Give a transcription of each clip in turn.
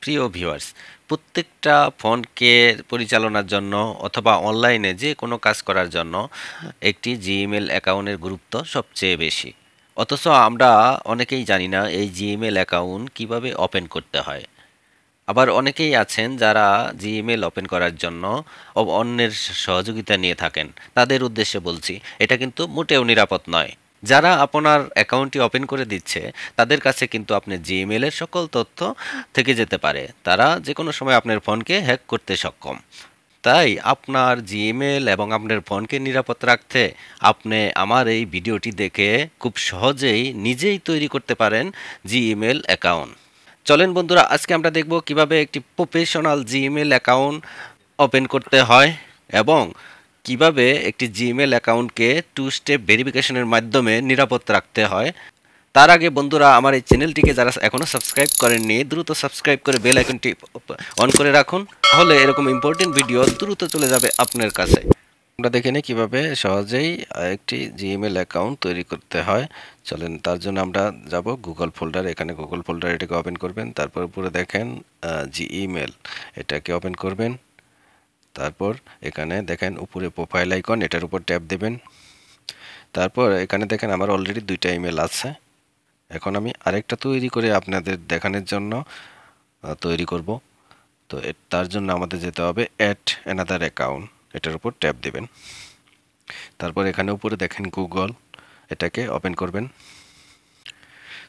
প্রিয় ভিউয়ার্স, প্রত্যেকটা ফোনকে পরিচালনার জন্য অথবা অনলাইনে যে কোনো কাজ করার জন্য একটি জিমেল অ্যাকাউন্টের গুরুত্ব সবচেয়ে বেশি। অথচ আমরা অনেকেই জানি না এই জিমেল অ্যাকাউন্ট কিভাবে ওপেন করতে হয়। আবার অনেকেই আছেন যারা জিমেল ওপেন করার জন্য অন্যের সহযোগিতা নিয়ে থাকেন। তাদের উদ্দেশ্যে বলছি, এটা কিন্তু মোটেও নিরাপদ নয়। যারা আপনার অ্যাকাউন্টটি ওপেন করে দিচ্ছে, তাদের কাছে কিন্তু আপনার জিমেলের সকল তথ্য থেকে যেতে পারে। তারা যে কোনো সময় আপনার ফোনকে হ্যাক করতে সক্ষম। তাই আপনার জিমেল এবং আপনার ফোনকে নিরাপদ রাখতে আপনি আমার এই ভিডিওটি দেখে খুব সহজেই নিজেই তৈরি করতে পারেন জিমেল অ্যাকাউন্ট। চলেন বন্ধুরা, আজকে আমরা দেখব কিভাবে একটি প্রফেশনাল জিমেল অ্যাকাউন্ট ওপেন করতে হয় এবং কিভাবে একটি জিমেল অ্যাকাউন্টকে টু স্টেপ ভেরিফিকেশনের মাধ্যমে নিরাপদ রাখতে হয়। তার আগে বন্ধুরা, আমার এই চ্যানেলটিকে যারা এখনও সাবস্ক্রাইব করেননি, দ্রুত সাবস্ক্রাইব করে বেল আইকনটি অন করে রাখুন। তাহলে এরকম ইম্পর্টেন্ট ভিডিও দ্রুত চলে যাবে আপনার কাছে। আমরা দেখে নিই কীভাবে সহজেই একটি জিমেল অ্যাকাউন্ট তৈরি করতে হয়। চলেন, তার জন্য আমরা যাব গুগল ফোল্ডার। এখানে গুগল ফোল্ডার এটাকে ওপেন করবেন। তারপর উপরে দেখেন জিমেল, এটাকে ওপেন করবেন। তারপর এখানে দেখেন উপরে প্রোফাইল আইকন, এটার উপর ট্যাপ দেবেন। তারপর এখানে দেখেন আমার অলরেডি 2টা ইমেল আছে। এখন আমি আরেকটা তৈরি করে আপনাদের দেখানোর জন্য তৈরি করব। তো তার জন্য আমাদের যেতে হবে অ্যাড অ্যানাদার অ্যাকাউন্ট, এটার উপর ট্যাপ দেবেন। তারপর এখানে উপরে দেখেন গুগল, এটাকে ওপেন করবেন।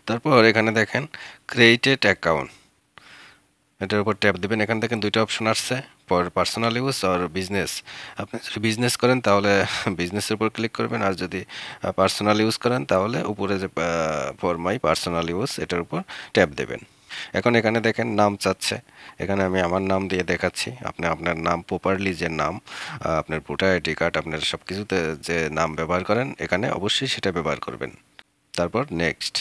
তারপর এখানে দেখেন ক্রিয়েটেড অ্যাকাউন্ট, এটার উপর ট্যাপ দেবেন। এখানে দেখেন 2টা অপশন আসছে, ফর পার্সোনাল ইউজ আর বিজনেস। আপনি যদি বিজনেস করেন তাহলে বিজনেসের উপর ক্লিক করবেন, আর যদি পার্সোনাল ইউজ করেন তাহলে উপরে যে ফর মাই পার্সোনাল ইউজ, এটার উপর ট্যাপ দেবেন। এখন এখানে দেখেন নাম চাচ্ছে, এখানে আমি আমার নাম দিয়ে দেখাচ্ছি। আপনি আপনার নাম প্রপারলি, যে নাম আপনার ভোটার আইডি কার্ড, আপনার সব কিছুতে যে নাম ব্যবহার করেন এখানে অবশ্যই সেটা ব্যবহার করবেন। তারপর নেক্সট।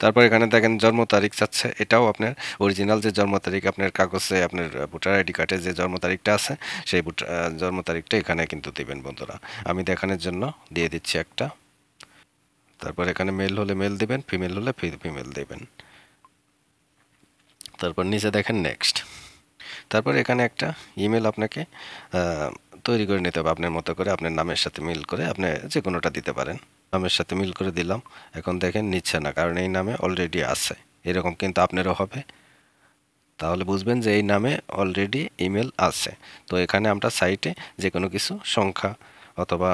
তারপর এখানে দেখেন জন্ম তারিখ চাচ্ছে, এটাও আপনার অরিজিনাল যে জন্ম তারিখ আপনার কাগজে, আপনার ভোটার আইডি কার্ডে যে জন্ম তারিখটা আছে সেই জন্ম তারিখটা এখানে কিন্তু দিবেন বন্ধুরা। আমি দেখানোর জন্য দিয়ে দিচ্ছি একটা। তারপর এখানে মেল হলে মেল দিবেন, ফিমেল হলে ফিমেল দিবেন। তারপর নিচে দেখেন নেক্সট। তারপর এখানে একটা ইমেল আপনাকে তৈরি করে নিতে হবে আপনার মতো করে, আপনার নামের সাথে মিল করে। আপনি যে কোনোটা দিতে পারেন। নামের সাথে মিল করে দিলাম। এখন দেখেন নিচ্ছে না, কারণ এই নামে অলরেডি আছে। এরকম কিন্তু আপনারও হবে, তাহলে বুঝবেন যে এই নামে অলরেডি ইমেল আছে। তো এখানে আমরা সাইটে যে কোনো কিছু সংখ্যা অথবা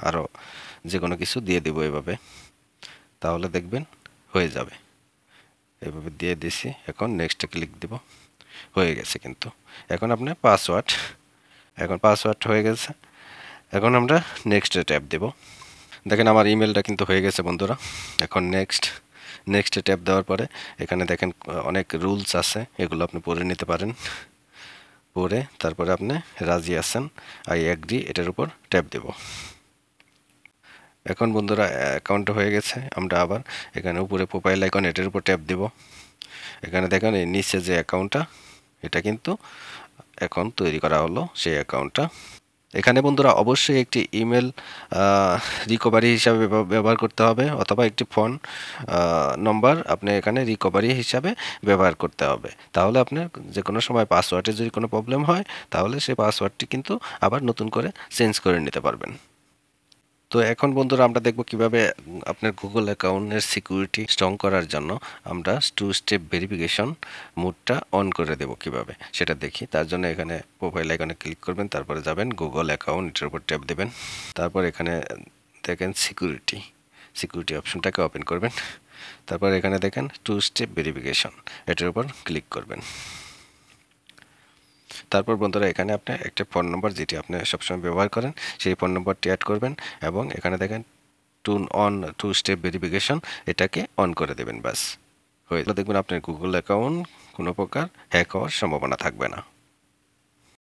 আরও যে কোনো কিছু দিয়ে দিব এভাবে, তাহলে দেখবেন হয়ে যাবে। এভাবে দিয়ে দিছি, এখন নেক্সটে ক্লিক দিব, হয়ে গেছে কিন্তু। এখন আপনার পাসওয়ার্ড, এখন পাসওয়ার্ড হয়ে গেছে। এখন আমরা নেক্সটে ট্যাপ দেব। দেখেন আমার ইমেলটা কিন্তু হয়ে গেছে বন্ধুরা। এখন নেক্সটে ট্যাপ দেওয়ার পরে এখানে দেখেন অনেক রুলস আছে, এগুলো আপনি পড়ে নিতে পারেন। পড়ে তারপরে আপনি রাজি আছেন, আই অ্যাগ্রি, এটার উপর ট্যাপ দেব। এখন বন্ধুরা অ্যাকাউন্ট হয়ে গেছে। আমরা আবার এখানে উপরে প্রোফাইল আইকন, এটার উপর ট্যাপ দেব। এখানে দেখেন এই নিচে যে অ্যাকাউন্টটা, এটা কিন্তু এখন তৈরি করা হলো সেই অ্যাকাউন্টটা। এখানে বন্ধুরা অবশ্যই একটি ইমেল রিকভারি হিসাবে ব্যবহার করতে হবে, অথবা একটি ফোন নম্বর আপনি এখানে রিকভারি হিসাবে ব্যবহার করতে হবে। তাহলে আপনার যে কোনো সময় পাসওয়ার্ডে যদি কোনো প্রবলেম হয়, তাহলে সেই পাসওয়ার্ডটি কিন্তু আবার নতুন করে চেঞ্জ করে নিতে পারবেন। তো এখন বন্ধুরা আমরা দেখব কিভাবে আপনার গুগল অ্যাকাউন্টের সিকিউরিটি স্ট্রং করার জন্য আমরা টু স্টেপ ভেরিফিকেশন মোডটা অন করে দেব কিভাবে, সেটা দেখি। তার জন্য এখানে প্রোফাইল আইকনে ক্লিক করবেন, তারপরে যাবেন গুগল অ্যাকাউন্ট, এটার উপর ট্যাপ দেবেন। তারপর এখানে দেখেন সিকিউরিটি অপশনটাকে ওপেন করবেন। তারপর এখানে দেখেন টু স্টেপ ভেরিফিকেশন, এটার উপর ক্লিক করবেন। তারপর বন্ধুরা এখানে আপনি একটা ফোন নম্বর যেটি আপনি সবসময় ব্যবহার করেন সেই ফোন নম্বরটি অ্যাড করবেন, এবং এখানে দেখেন টু স্টেপ ভেরিফিকেশন, এটাকে অন করে দেবেন। বাস হয়ে দেখবেন আপনার গুগল অ্যাকাউন্ট কোনো প্রকার হ্যাক হওয়ার সম্ভাবনা থাকবে না।